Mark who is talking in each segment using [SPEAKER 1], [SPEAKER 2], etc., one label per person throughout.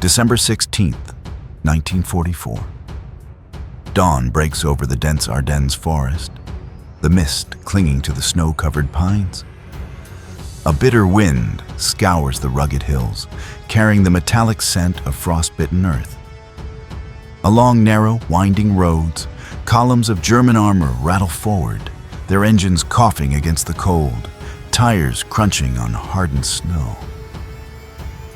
[SPEAKER 1] December 16th, 1944. Dawn breaks over the dense Ardennes forest, the mist clinging to the snow-covered pines. A bitter wind scours the rugged hills, carrying the metallic scent of frostbitten earth. Along narrow, winding roads, columns of German armor rattle forward, their engines coughing against the cold, tires crunching on hardened snow.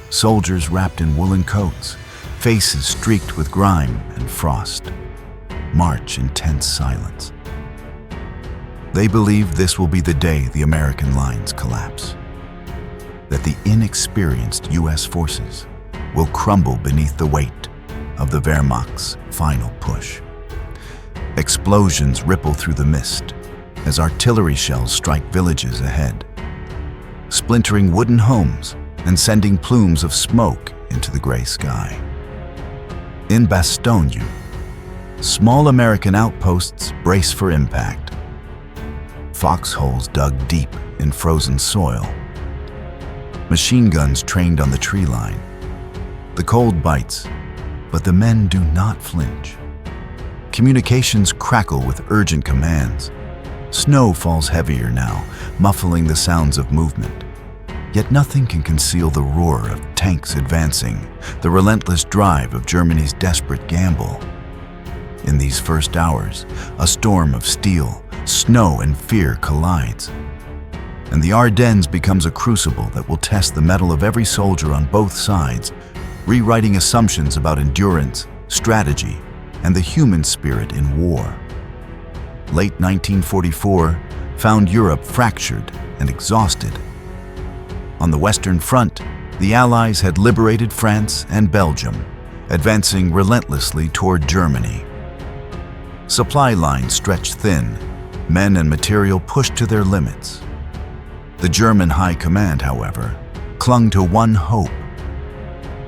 [SPEAKER 1] Soldiers wrapped in woolen coats, faces streaked with grime and frost, march in tense silence. They believe this will be the day the American lines collapse, that the inexperienced U.S. forces will crumble beneath the weight of the Wehrmacht's final push. Explosions ripple through the mist as artillery shells strike villages ahead, splintering wooden homes and sending plumes of smoke into the gray sky. In Bastogne, small American outposts brace for impact. Foxholes dug deep in frozen soil. Machine guns trained on the tree line. The cold bites, but the men do not flinch. Communications crackle with urgent commands. Snow falls heavier now, muffling the sounds of movement. Yet nothing can conceal the roar of tanks advancing, the relentless drive of Germany's desperate gamble. In these first hours, a storm of steel, snow, and fear collides. And the Ardennes becomes a crucible that will test the mettle of every soldier on both sides, rewriting assumptions about endurance, strategy, and the human spirit in war. Late 1944 found Europe fractured and exhausted. On the Western Front, the Allies had liberated France and Belgium, advancing relentlessly toward Germany. Supply lines stretched thin, men and material pushed to their limits. The German High Command, however, clung to one hope: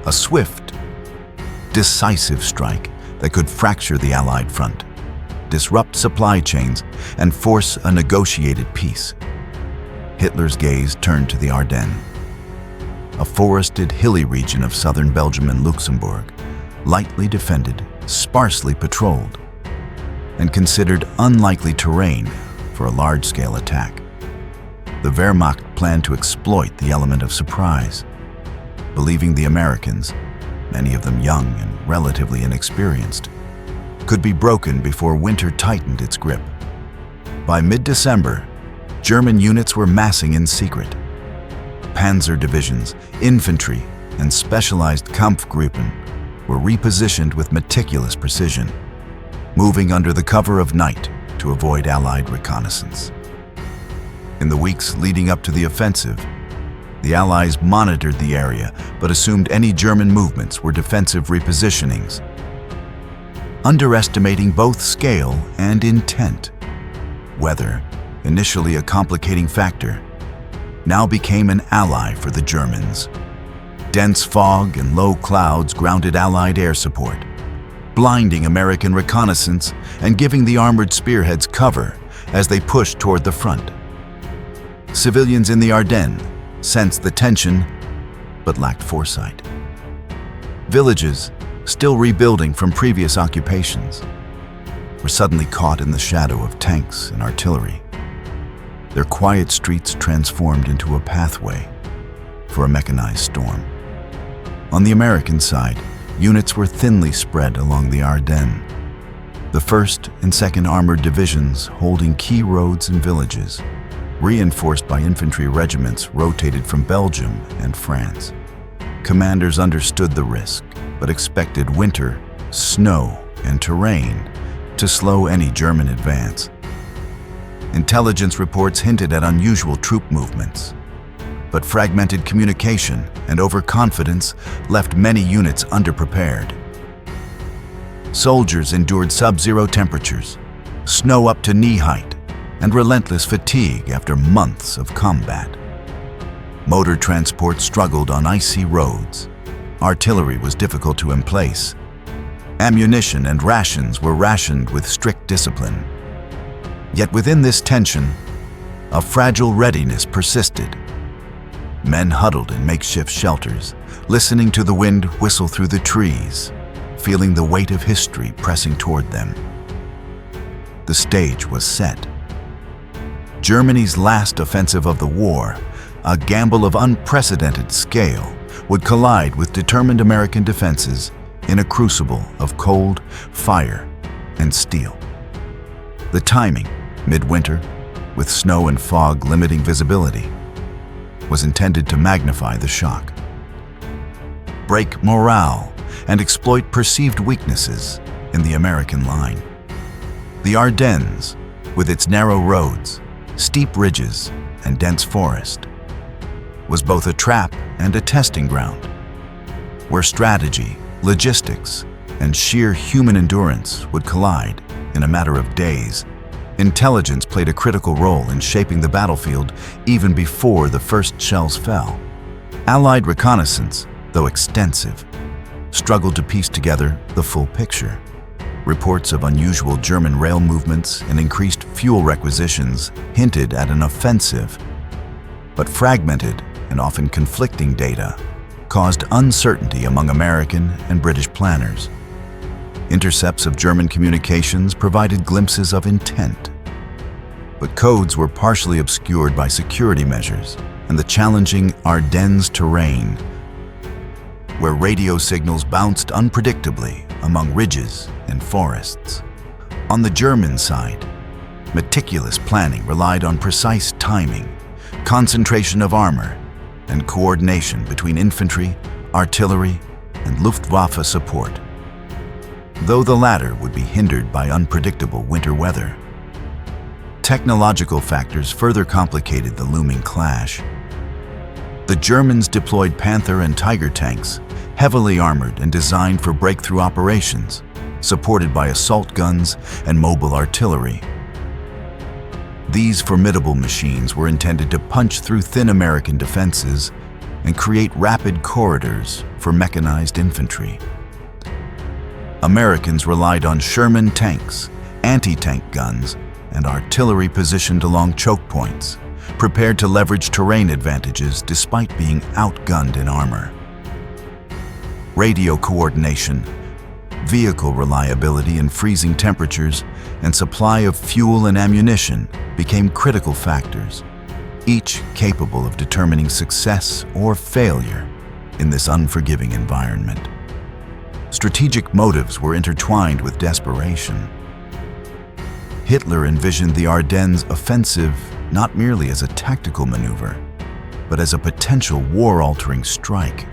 [SPEAKER 1] a swift, decisive strike that could fracture the Allied front, disrupt supply chains, and force a negotiated peace. Hitler's gaze turned to the Ardennes, a forested, hilly region of southern Belgium and Luxembourg, lightly defended, sparsely patrolled, and considered unlikely terrain for a large-scale attack. The Wehrmacht planned to exploit the element of surprise, believing the Americans, many of them young and relatively inexperienced, could be broken before winter tightened its grip. By mid-December, German units were massing in secret. Panzer divisions, infantry, and specialized Kampfgruppen were repositioned with meticulous precision, moving under the cover of night to avoid Allied reconnaissance. In the weeks leading up to the offensive, the Allies monitored the area but assumed any German movements were defensive repositionings, underestimating both scale and intent. Weather, initially a complicating factor, now became an ally for the Germans. Dense fog and low clouds grounded Allied air support, blinding American reconnaissance and giving the armored spearheads cover as they pushed toward the front. Civilians in the Ardennes sensed the tension but lacked foresight. Villages, still rebuilding from previous occupations, were suddenly caught in the shadow of tanks and artillery. Their quiet streets transformed into a pathway for a mechanized storm. On the American side, units were thinly spread along the Ardennes, the 1st and 2nd Armored Divisions holding key roads and villages, reinforced by infantry regiments rotated from Belgium and France. Commanders understood the risk, but expected winter, snow, and terrain to slow any German advance. Intelligence reports hinted at unusual troop movements, but fragmented communication and overconfidence left many units underprepared. Soldiers endured sub-zero temperatures, snow up to knee height, and relentless fatigue after months of combat. Motor transport struggled on icy roads. Artillery was difficult to emplace. Ammunition and rations were rationed with strict discipline. Yet within this tension, a fragile readiness persisted. Men huddled in makeshift shelters, listening to the wind whistle through the trees, feeling the weight of history pressing toward them. The stage was set. Germany's last offensive of the war, a gamble of unprecedented scale, would collide with determined American defenses in a crucible of cold, fire, and steel. The timing, midwinter, with snow and fog limiting visibility, was intended to magnify the shock, break morale, and exploit perceived weaknesses in the American line. The Ardennes, with its narrow roads, steep ridges, and dense forest, was both a trap and a testing ground, where strategy, logistics, and sheer human endurance would collide in a matter of days. Intelligence played a critical role in shaping the battlefield even before the first shells fell. Allied reconnaissance, though extensive, struggled to piece together the full picture. Reports of unusual German rail movements and increased fuel requisitions hinted at an offensive, but fragmented and often conflicting data caused uncertainty among American and British planners. Intercepts of German communications provided glimpses of intent, but codes were partially obscured by security measures and the challenging Ardennes terrain, where radio signals bounced unpredictably among ridges and forests. On the German side, meticulous planning relied on precise timing, concentration of armor, and coordination between infantry, artillery, and Luftwaffe support, though the latter would be hindered by unpredictable winter weather. Technological factors further complicated the looming clash. The Germans deployed Panther and Tiger tanks, heavily armored and designed for breakthrough operations, supported by assault guns and mobile artillery. These formidable machines were intended to punch through thin American defenses and create rapid corridors for mechanized infantry. Americans relied on Sherman tanks, anti-tank guns, and artillery positioned along choke points, prepared to leverage terrain advantages despite being outgunned in armor. Radio coordination, vehicle reliability in freezing temperatures, and supply of fuel and ammunition became critical factors, each capable of determining success or failure in this unforgiving environment. Strategic motives were intertwined with desperation. Hitler envisioned the Ardennes offensive not merely as a tactical maneuver, but as a potential war-altering strike.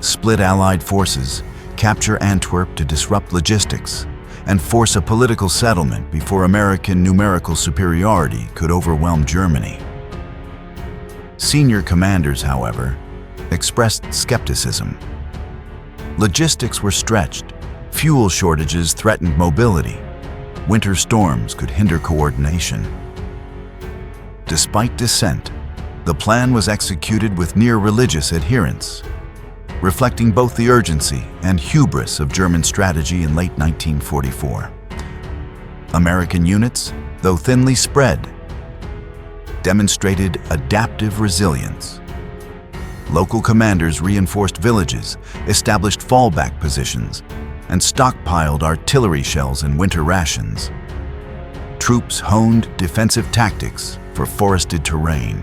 [SPEAKER 1] Split Allied forces, capture Antwerp to disrupt logistics, and force a political settlement before American numerical superiority could overwhelm Germany. Senior commanders, however, expressed skepticism. Logistics were stretched, fuel shortages threatened mobility, winter storms could hinder coordination. Despite dissent, the plan was executed with near religious adherence, reflecting both the urgency and hubris of German strategy in late 1944. American units, though thinly spread, demonstrated adaptive resilience. Local commanders reinforced villages, established fallback positions, and stockpiled artillery shells and winter rations. Troops honed defensive tactics for forested terrain,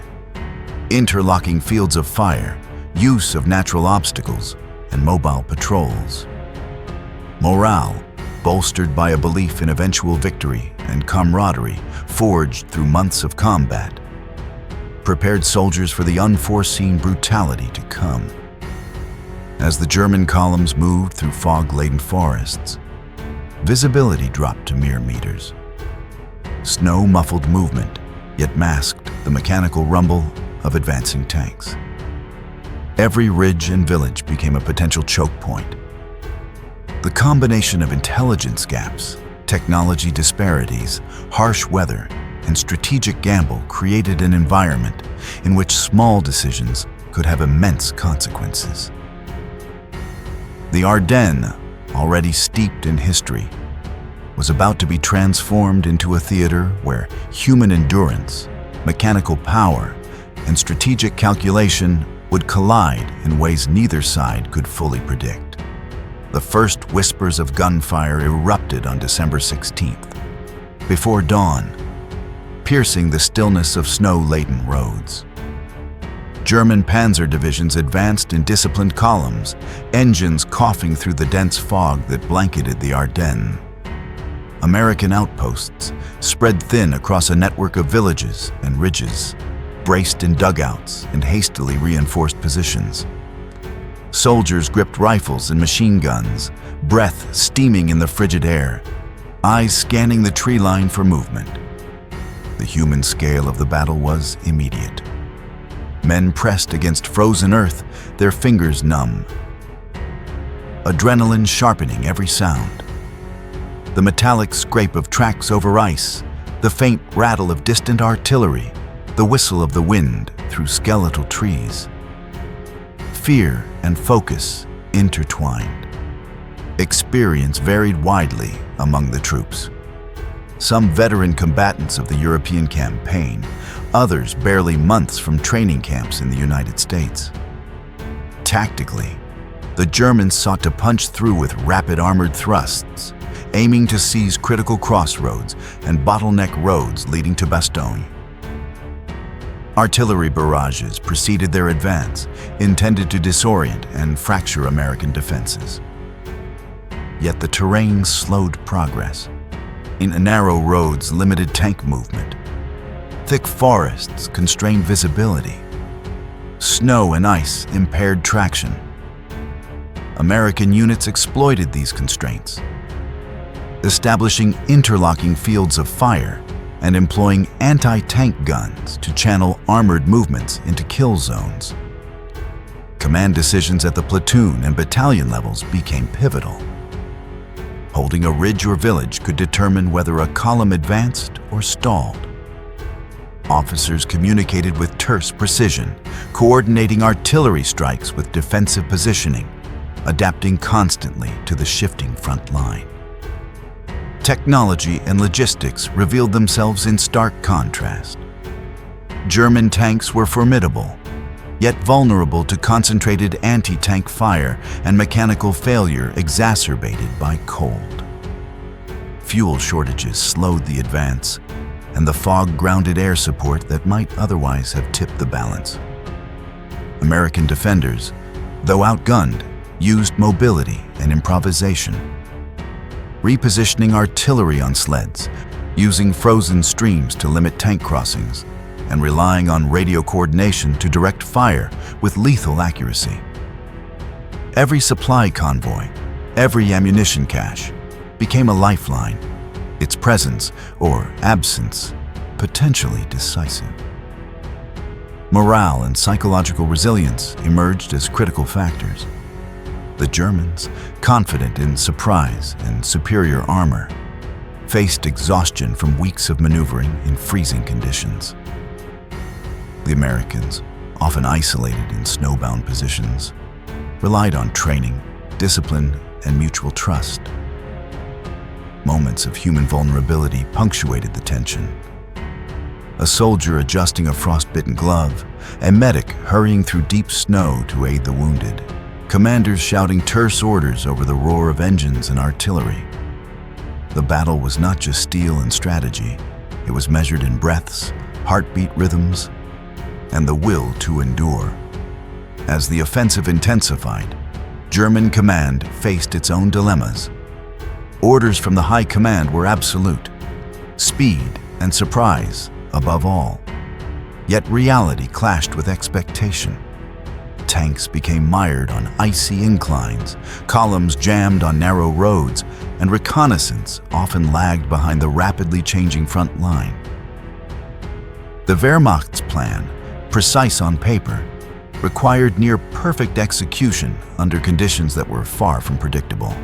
[SPEAKER 1] interlocking fields of fire, use of natural obstacles, and mobile patrols. Morale, bolstered by a belief in eventual victory and camaraderie forged through months of combat, prepared soldiers for the unforeseen brutality to come. As the German columns moved through fog-laden forests, visibility dropped to mere meters. Snow muffled movement, yet masked the mechanical rumble of advancing tanks. Every ridge and village became a potential choke point. The combination of intelligence gaps, technology disparities, harsh weather, and strategic gamble created an environment in which small decisions could have immense consequences. The Ardennes, already steeped in history, was about to be transformed into a theater where human endurance, mechanical power, and strategic calculation would collide in ways neither side could fully predict. The first whispers of gunfire erupted on December 16th, before dawn, piercing the stillness of snow-laden roads. German panzer divisions advanced in disciplined columns, engines coughing through the dense fog that blanketed the Ardennes. American outposts spread thin across a network of villages and ridges, braced in dugouts and hastily reinforced positions. Soldiers gripped rifles and machine guns, breath steaming in the frigid air, eyes scanning the tree line for movement. The human scale of the battle was immediate. Men pressed against frozen earth, their fingers numb. Adrenaline sharpening every sound. The metallic scrape of tracks over ice, the faint rattle of distant artillery, the whistle of the wind through skeletal trees. Fear and focus intertwined. Experience varied widely among the troops. Some veteran combatants of the European campaign, others barely months from training camps in the United States. Tactically, the Germans sought to punch through with rapid armored thrusts, aiming to seize critical crossroads and bottleneck roads leading to Bastogne. Artillery barrages preceded their advance, intended to disorient and fracture American defenses. Yet the terrain slowed progress. In narrow roads limited tank movement. Thick forests constrained visibility. Snow and ice impaired traction. American units exploited these constraints, establishing interlocking fields of fire and employing anti-tank guns to channel armored movements into kill zones. Command decisions at the platoon and battalion levels became pivotal. Holding a ridge or village could determine whether a column advanced or stalled. Officers communicated with terse precision, coordinating artillery strikes with defensive positioning, adapting constantly to the shifting front line. Technology and logistics revealed themselves in stark contrast. German tanks were formidable, yet vulnerable to concentrated anti-tank fire and mechanical failure exacerbated by cold. Fuel shortages slowed the advance, and the fog grounded air support that might otherwise have tipped the balance. American defenders, though outgunned, used mobility and improvisation, repositioning artillery on sleds, using frozen streams to limit tank crossings, and relying on radio coordination to direct fire with lethal accuracy. Every supply convoy, every ammunition cache, became a lifeline, its presence or absence potentially decisive. Morale and psychological resilience emerged as critical factors. The Germans, confident in surprise and superior armor, faced exhaustion from weeks of maneuvering in freezing conditions. The Americans, often isolated in snowbound positions, relied on training, discipline, and mutual trust. Moments of human vulnerability punctuated the tension. A soldier adjusting a frostbitten glove, a medic hurrying through deep snow to aid the wounded, commanders shouting terse orders over the roar of engines and artillery. The battle was not just steel and strategy, it was measured in breaths, heartbeat rhythms, and the will to endure. As the offensive intensified, German command faced its own dilemmas. Orders from the high command were absolute, speed and surprise above all. Yet reality clashed with expectation. Tanks became mired on icy inclines, columns jammed on narrow roads, and reconnaissance often lagged behind the rapidly changing front line. The Wehrmacht's plan, precise on paper, required near-perfect execution under conditions that were far from predictable.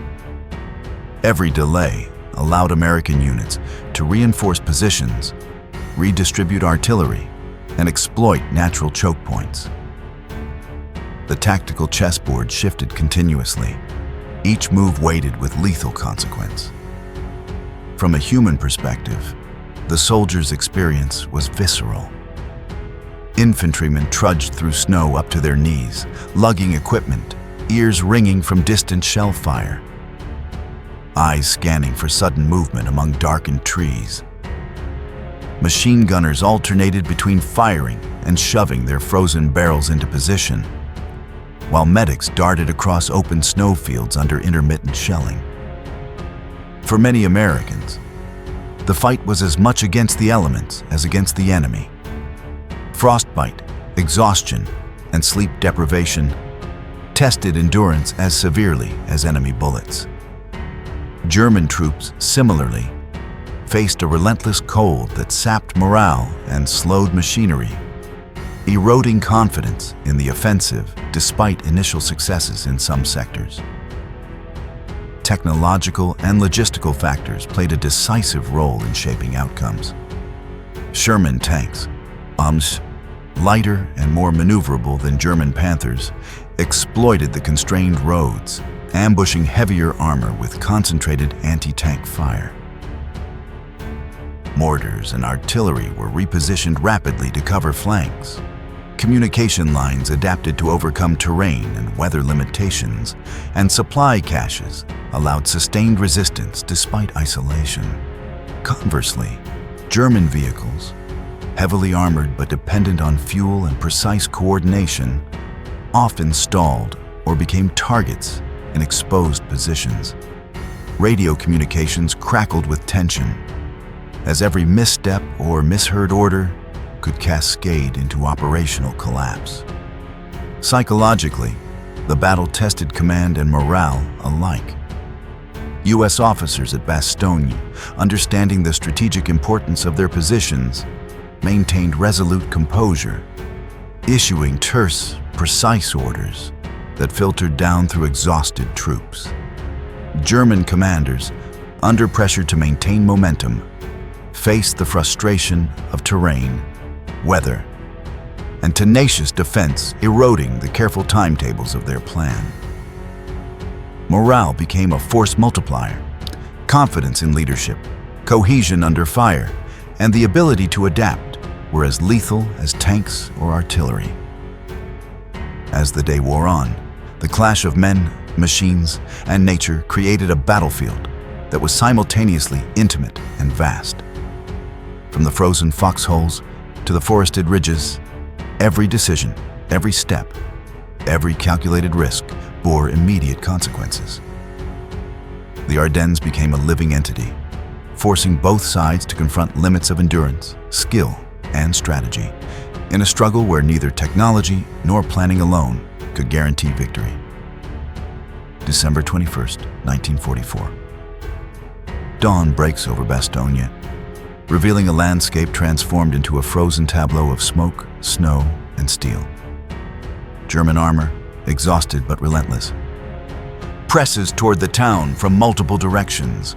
[SPEAKER 1] Every delay allowed American units to reinforce positions, redistribute artillery, and exploit natural choke points. The tactical chessboard shifted continuously, each move weighted with lethal consequence. From a human perspective, the soldier's experience was visceral. Infantrymen trudged through snow up to their knees, lugging equipment, ears ringing from distant shell fire, eyes scanning for sudden movement among darkened trees. Machine gunners alternated between firing and shoving their frozen barrels into position, while medics darted across open snowfields under intermittent shelling. For many Americans, the fight was as much against the elements as against the enemy. Frostbite, exhaustion, and sleep deprivation tested endurance as severely as enemy bullets. German troops, similarly, faced a relentless cold that sapped morale and slowed machinery, eroding confidence in the offensive despite initial successes in some sectors. Technological and logistical factors played a decisive role in shaping outcomes. Sherman tanks, lighter and more maneuverable than German Panthers, exploited the constrained roads, ambushing heavier armor with concentrated anti-tank fire. Mortars and artillery were repositioned rapidly to cover flanks. Communication lines adapted to overcome terrain and weather limitations, and supply caches allowed sustained resistance despite isolation. Conversely, German vehicles, heavily armored but dependent on fuel and precise coordination, often stalled or became targets in exposed positions. Radio communications crackled with tension, as every misstep or misheard order could cascade into operational collapse. Psychologically, the battle tested command and morale alike. U.S. officers at Bastogne, understanding the strategic importance of their positions, maintained resolute composure, issuing terse, precise orders that filtered down through exhausted troops. German commanders, under pressure to maintain momentum, faced the frustration of terrain, weather, and tenacious defense eroding the careful timetables of their plan. Morale became a force multiplier. Confidence in leadership, cohesion under fire, and the ability to adapt were as lethal as tanks or artillery. As the day wore on, the clash of men, machines, and nature created a battlefield that was simultaneously intimate and vast. From the frozen foxholes to the forested ridges, every decision, every step, every calculated risk bore immediate consequences. The Ardennes became a living entity, forcing both sides to confront limits of endurance, skill, and strategy, in a struggle where neither technology nor planning alone could guarantee victory. December 21st, 1944. Dawn breaks over Bastogne, revealing a landscape transformed into a frozen tableau of smoke, snow, and steel. German armor, exhausted but relentless, presses toward the town from multiple directions.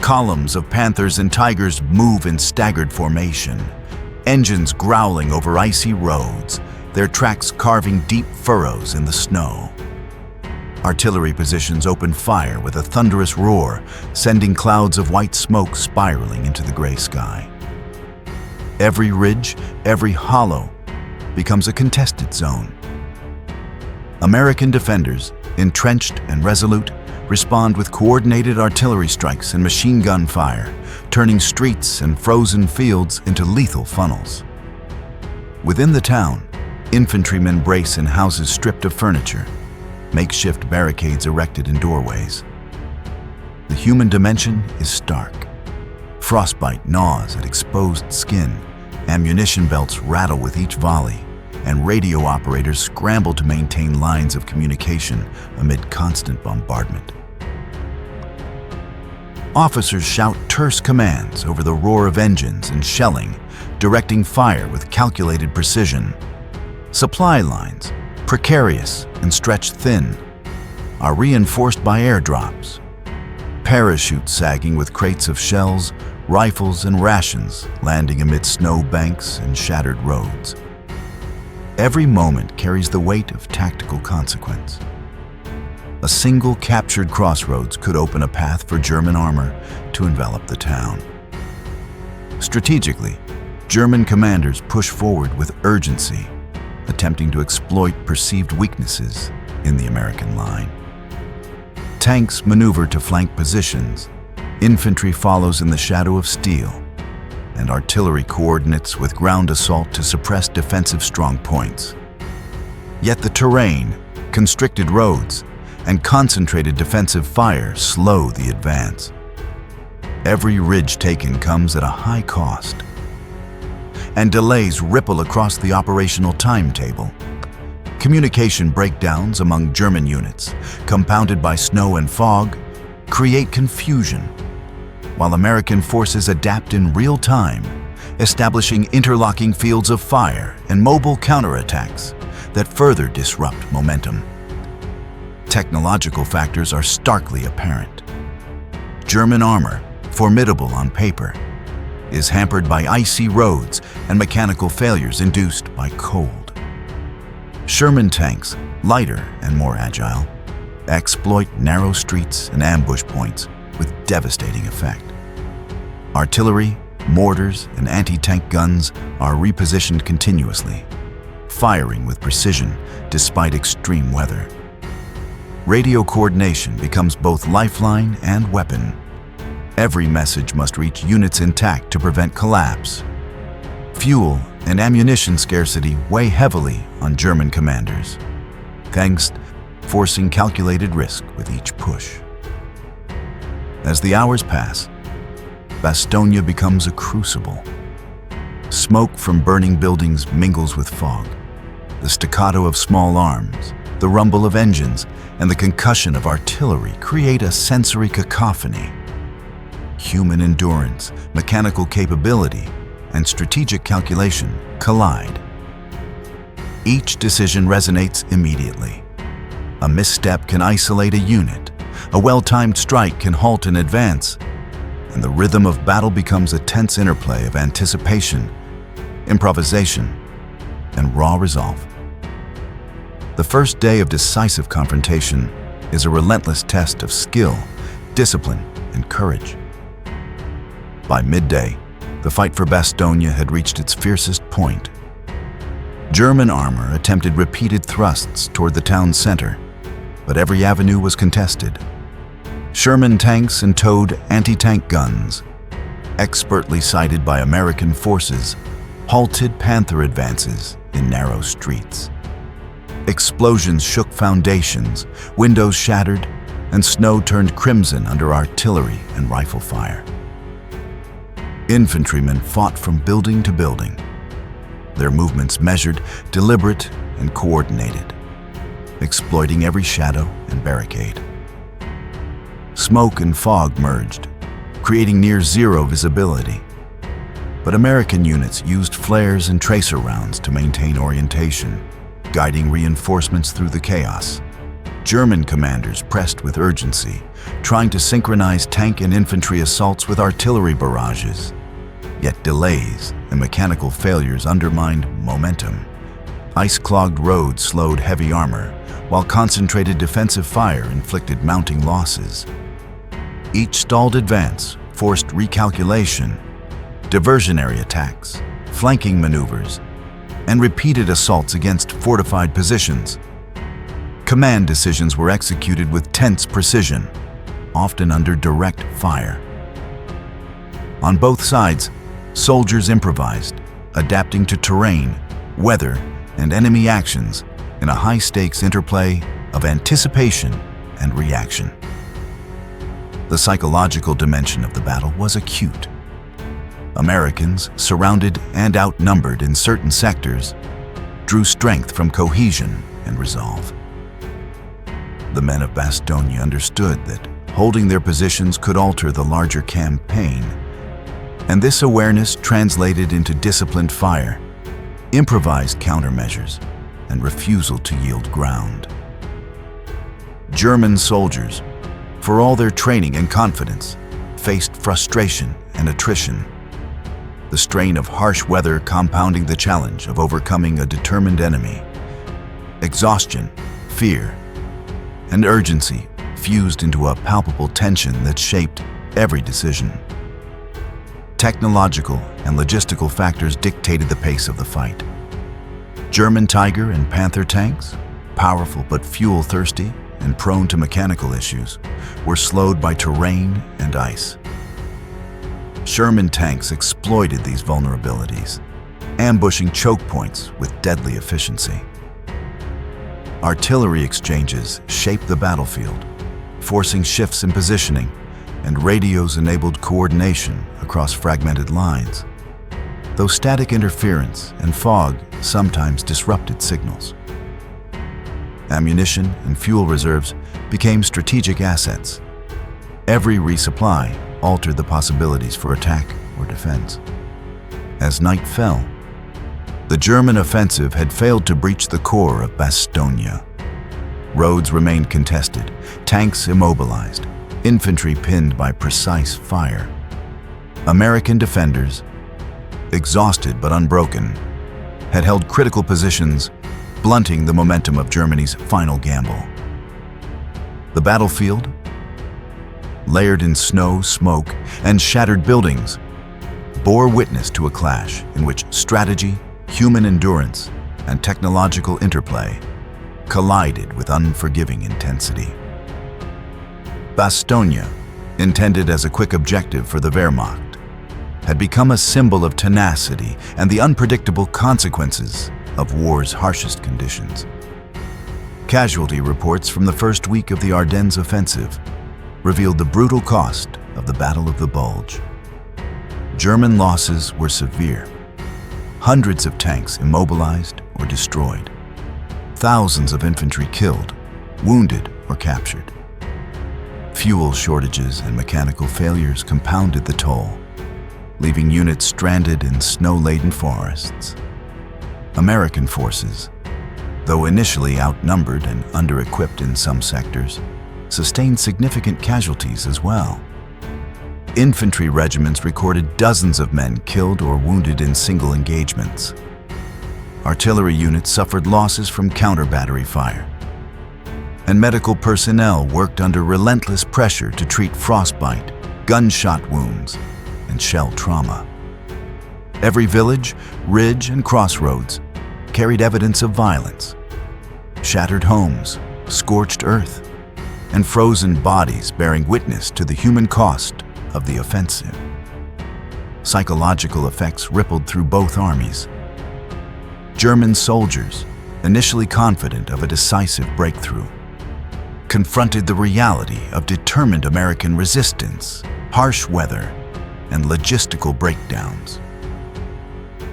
[SPEAKER 1] Columns of panthers and tigers move in staggered formation, engines growling over icy roads, their tracks carving deep furrows in the snow. Artillery positions open fire with a thunderous roar, sending clouds of white smoke spiraling into the gray sky. Every ridge, every hollow, becomes a contested zone. American defenders, entrenched and resolute, respond with coordinated artillery strikes and machine gun fire, turning streets and frozen fields into lethal funnels. Within the town, infantrymen brace in houses stripped of furniture, makeshift barricades erected in doorways. The human dimension is stark. Frostbite gnaws at exposed skin, ammunition belts rattle with each volley, and radio operators scramble to maintain lines of communication amid constant bombardment. Officers shout terse commands over the roar of engines and shelling, directing fire with calculated precision. Supply lines, precarious and stretched thin, are reinforced by airdrops. Parachutes sagging with crates of shells, rifles, and rations landing amid snow banks and shattered roads. Every moment carries the weight of tactical consequence. A single captured crossroads could open a path for German armor to envelop the town. Strategically, German commanders push forward with urgency, attempting to exploit perceived weaknesses in the American line. Tanks maneuver to flank positions, infantry follows in the shadow of steel, and artillery coordinates with ground assault to suppress defensive strong points. Yet the terrain, constricted roads, and concentrated defensive fire slow the advance. Every ridge taken comes at a high cost, and delays ripple across the operational timetable. Communication breakdowns among German units, compounded by snow and fog, create confusion, while American forces adapt in real time, establishing interlocking fields of fire and mobile counterattacks that further disrupt momentum. Technological factors are starkly apparent. German armor, formidable on paper, is hampered by icy roads and mechanical failures induced by cold. Sherman tanks, lighter and more agile, exploit narrow streets and ambush points with devastating effect. Artillery, mortars, and anti-tank guns are repositioned continuously, firing with precision despite extreme weather. Radio coordination becomes both lifeline and weapon. Every message must reach units intact to prevent collapse. Fuel and ammunition scarcity weigh heavily on German commanders, forcing calculated risk with each push. As the hours pass, Bastogne becomes a crucible. Smoke from burning buildings mingles with fog. The staccato of small arms, the rumble of engines, and the concussion of artillery create a sensory cacophony. Human endurance, mechanical capability, and strategic calculation collide. Each decision resonates immediately. A misstep can isolate a unit, a well-timed strike can halt an advance, and the rhythm of battle becomes a tense interplay of anticipation, improvisation, and raw resolve. The first day of decisive confrontation is a relentless test of skill, discipline, and courage. By midday, the fight for Bastogne had reached its fiercest point. German armor attempted repeated thrusts toward the town's center, but every avenue was contested. Sherman tanks and towed anti-tank guns, expertly sighted by American forces, halted Panther advances in narrow streets. Explosions shook foundations, windows shattered, and snow turned crimson under artillery and rifle fire. Infantrymen fought from building to building, their movements measured, deliberate, and coordinated, exploiting every shadow and barricade. Smoke and fog merged, creating near-zero visibility. But American units used flares and tracer rounds to maintain orientation, guiding reinforcements through the chaos. German commanders pressed with urgency, trying to synchronize tank and infantry assaults with artillery barrages. Yet delays and mechanical failures undermined momentum. Ice-clogged roads slowed heavy armor, while concentrated defensive fire inflicted mounting losses. Each stalled advance forced recalculation, diversionary attacks, flanking maneuvers, and repeated assaults against fortified positions. Command decisions were executed with tense precision, often under direct fire. On both sides, soldiers improvised, adapting to terrain, weather, and enemy actions in a high-stakes interplay of anticipation and reaction. The psychological dimension of the battle was acute. Americans, surrounded and outnumbered in certain sectors, drew strength from cohesion and resolve. The men of Bastogne understood that holding their positions could alter the larger campaign, and this awareness translated into disciplined fire, improvised countermeasures, and refusal to yield ground. German soldiers, for all their training and confidence, faced frustration and attrition, the strain of harsh weather compounding the challenge of overcoming a determined enemy. Exhaustion, fear, and urgency fused into a palpable tension that shaped every decision. Technological and logistical factors dictated the pace of the fight. German Tiger and Panther tanks, powerful but fuel-thirsty and prone to mechanical issues, were slowed by terrain and ice. Sherman tanks exploited these vulnerabilities, ambushing choke points with deadly efficiency. Artillery exchanges shaped the battlefield, forcing shifts in positioning, and radios enabled coordination across fragmented lines, though static interference and fog sometimes disrupted signals. Ammunition and fuel reserves became strategic assets. Every resupply altered the possibilities for attack or defense. As night fell, the German offensive had failed to breach the core of Bastogne. Roads remained contested, tanks immobilized, infantry pinned by precise fire. American defenders, exhausted but unbroken, had held critical positions, blunting the momentum of Germany's final gamble. The battlefield, layered in snow, smoke, and shattered buildings, bore witness to a clash in which strategy, human endurance, and technological interplay collided with unforgiving intensity. Bastogne, intended as a quick objective for the Wehrmacht, had become a symbol of tenacity and the unpredictable consequences of war's harshest conditions. Casualty reports from the first week of the Ardennes Offensive revealed the brutal cost of the Battle of the Bulge. German losses were severe. Hundreds of tanks immobilized or destroyed. Thousands of infantry killed, wounded, or captured. Fuel shortages and mechanical failures compounded the toll, leaving units stranded in snow-laden forests. American forces, though initially outnumbered and under-equipped in some sectors, sustained significant casualties as well. Infantry regiments recorded dozens of men killed or wounded in single engagements. Artillery units suffered losses from counter-battery fire. And medical personnel worked under relentless pressure to treat frostbite, gunshot wounds, and shell trauma. Every village, ridge, and crossroads carried evidence of violence. Shattered homes, scorched earth, and frozen bodies bearing witness to the human cost of the offensive. Psychological effects rippled through both armies. German soldiers, initially confident of a decisive breakthrough, confronted the reality of determined American resistance, harsh weather, and logistical breakdowns.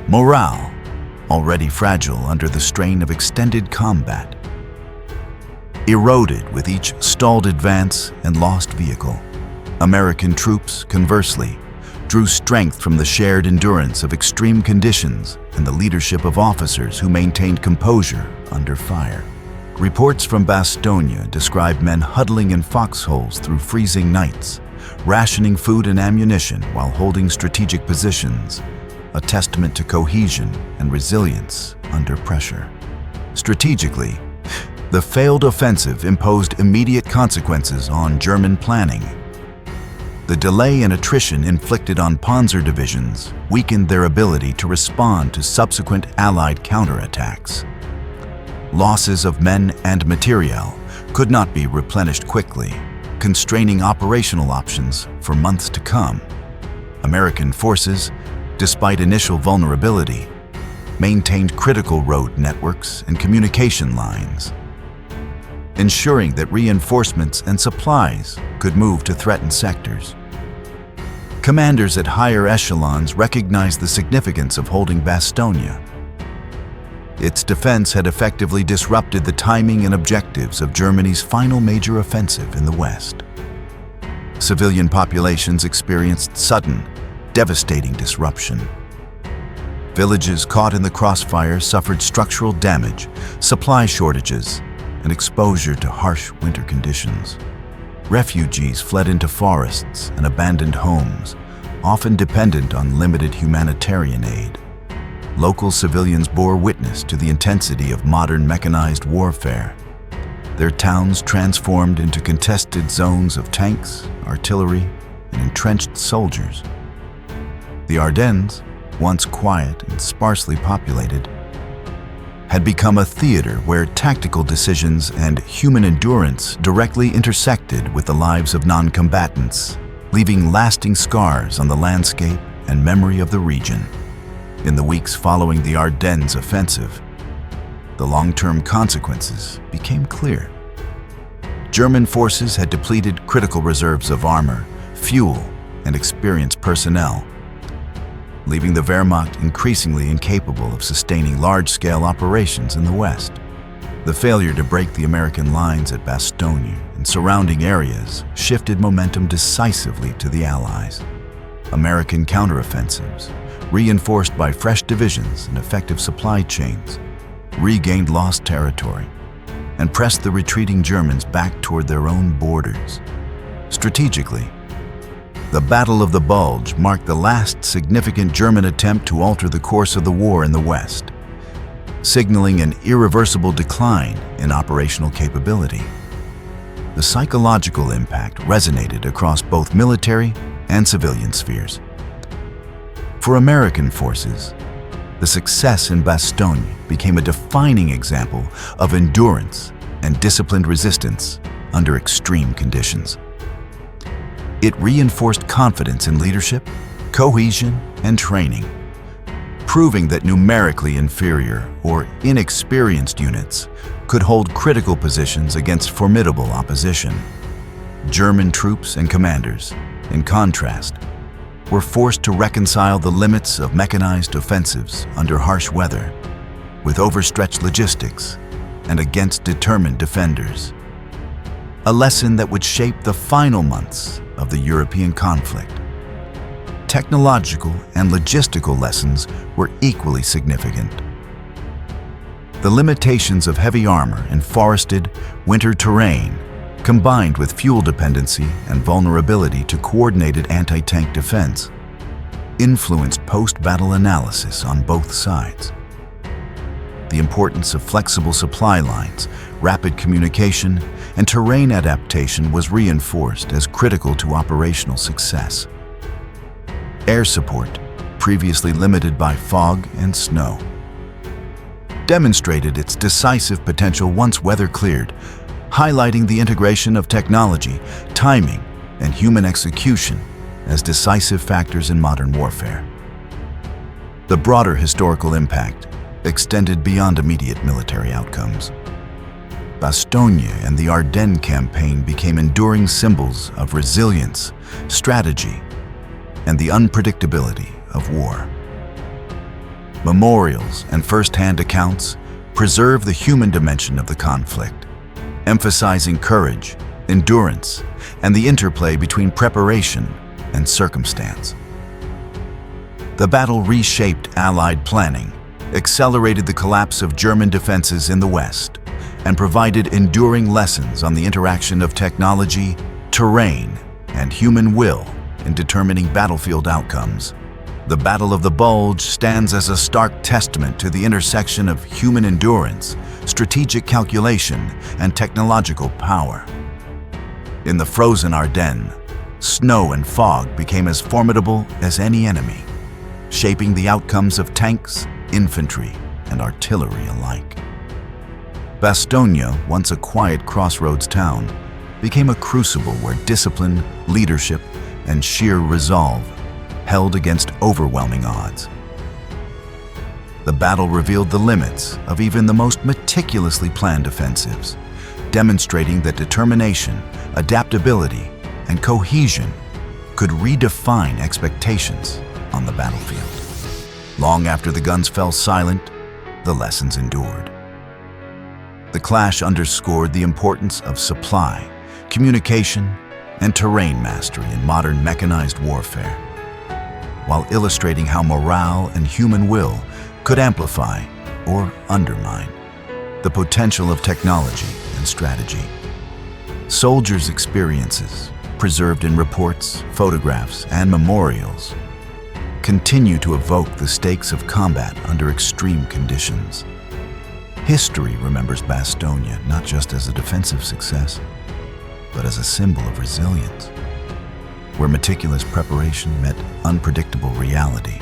[SPEAKER 1] Morale, already fragile under the strain of extended combat, eroded with each stalled advance and lost vehicle. American troops, conversely, drew strength from the shared endurance of extreme conditions and the leadership of officers who maintained composure under fire. Reports from Bastogne describe men huddling in foxholes through freezing nights, rationing food and ammunition while holding strategic positions, a testament to cohesion and resilience under pressure. Strategically, the failed offensive imposed immediate consequences on German planning. The delay and attrition inflicted on panzer divisions weakened their ability to respond to subsequent Allied counterattacks. Losses of men and materiel could not be replenished quickly, constraining operational options for months to come. American forces, despite initial vulnerability, maintained critical road networks and communication lines, ensuring that reinforcements and supplies could move to threatened sectors. Commanders at higher echelons recognized the significance of holding Bastogne. Its defense had effectively disrupted the timing and objectives of Germany's final major offensive in the West. Civilian populations experienced sudden, devastating disruption. Villages caught in the crossfire suffered structural damage, supply shortages, and exposure to harsh winter conditions. Refugees fled into forests and abandoned homes, often dependent on limited humanitarian aid. Local civilians bore witness to the intensity of modern mechanized warfare. Their towns transformed into contested zones of tanks, artillery, and entrenched soldiers. The Ardennes, once quiet and sparsely populated, had become a theater where tactical decisions and human endurance directly intersected with the lives of non-combatants, leaving lasting scars on the landscape and memory of the region. In the weeks following the Ardennes Offensive, the long-term consequences became clear. German forces had depleted critical reserves of armor, fuel, and experienced personnel, leaving the Wehrmacht increasingly incapable of sustaining large-scale operations in the West. The failure to break the American lines at Bastogne and surrounding areas shifted momentum decisively to the Allies. American counteroffensives, reinforced by fresh divisions and effective supply chains, regained lost territory and pressed the retreating Germans back toward their own borders. Strategically, the Battle of the Bulge marked the last significant German attempt to alter the course of the war in the West, signaling an irreversible decline in operational capability. The psychological impact resonated across both military and civilian spheres. For American forces, the success in Bastogne became a defining example of endurance and disciplined resistance under extreme conditions. It reinforced confidence in leadership, cohesion, and training, proving that numerically inferior or inexperienced units could hold critical positions against formidable opposition. German troops and commanders, in contrast, were forced to reconcile the limits of mechanized offensives under harsh weather, with overstretched logistics and against determined defenders. A lesson that would shape the final months of the European conflict. Technological and logistical lessons were equally significant. The limitations of heavy armor and forested, winter terrain, combined with fuel dependency and vulnerability to coordinated anti-tank defense, influenced post-battle analysis on both sides. The importance of flexible supply lines, rapid communication, and terrain adaptation was reinforced as critical to operational success. Air support, previously limited by fog and snow, demonstrated its decisive potential once weather cleared, highlighting the integration of technology, timing, and human execution as decisive factors in modern warfare. The broader historical impact extended beyond immediate military outcomes. Bastogne and the Ardennes campaign became enduring symbols of resilience, strategy, and the unpredictability of war. Memorials and first-hand accounts preserve the human dimension of the conflict, emphasizing courage, endurance, and the interplay between preparation and circumstance. The battle reshaped Allied planning, accelerated the collapse of German defenses in the West, and provided enduring lessons on the interaction of technology, terrain, and human will in determining battlefield outcomes. The Battle of the Bulge stands as a stark testament to the intersection of human endurance, strategic calculation, and technological power. In the frozen Ardennes, snow and fog became as formidable as any enemy, shaping the outcomes of tanks, infantry, and artillery alike. Bastogne, once a quiet crossroads town, became a crucible where discipline, leadership, and sheer resolve held against overwhelming odds. The battle revealed the limits of even the most meticulously planned offensives, demonstrating that determination, adaptability, and cohesion could redefine expectations on the battlefield. Long after the guns fell silent, the lessons endured. The clash underscored the importance of supply, communication, and terrain mastery in modern mechanized warfare, while illustrating how morale and human will could amplify or undermine the potential of technology and strategy. Soldiers' experiences, preserved in reports, photographs, and memorials, continue to evoke the stakes of combat under extreme conditions. History remembers Bastogne not just as a defensive success, but as a symbol of resilience, where meticulous preparation met unpredictable reality,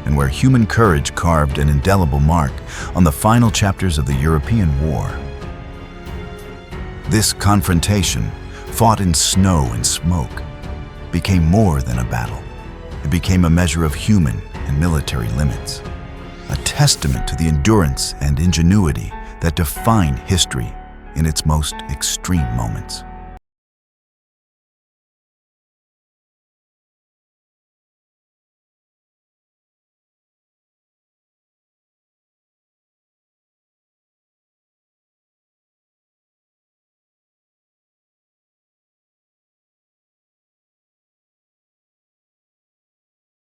[SPEAKER 1] and where human courage carved an indelible mark on the final chapters of the European War. This confrontation, fought in snow and smoke, became more than a battle. It became a measure of human and military limits, a testament to the endurance and ingenuity that define history in its most extreme moments.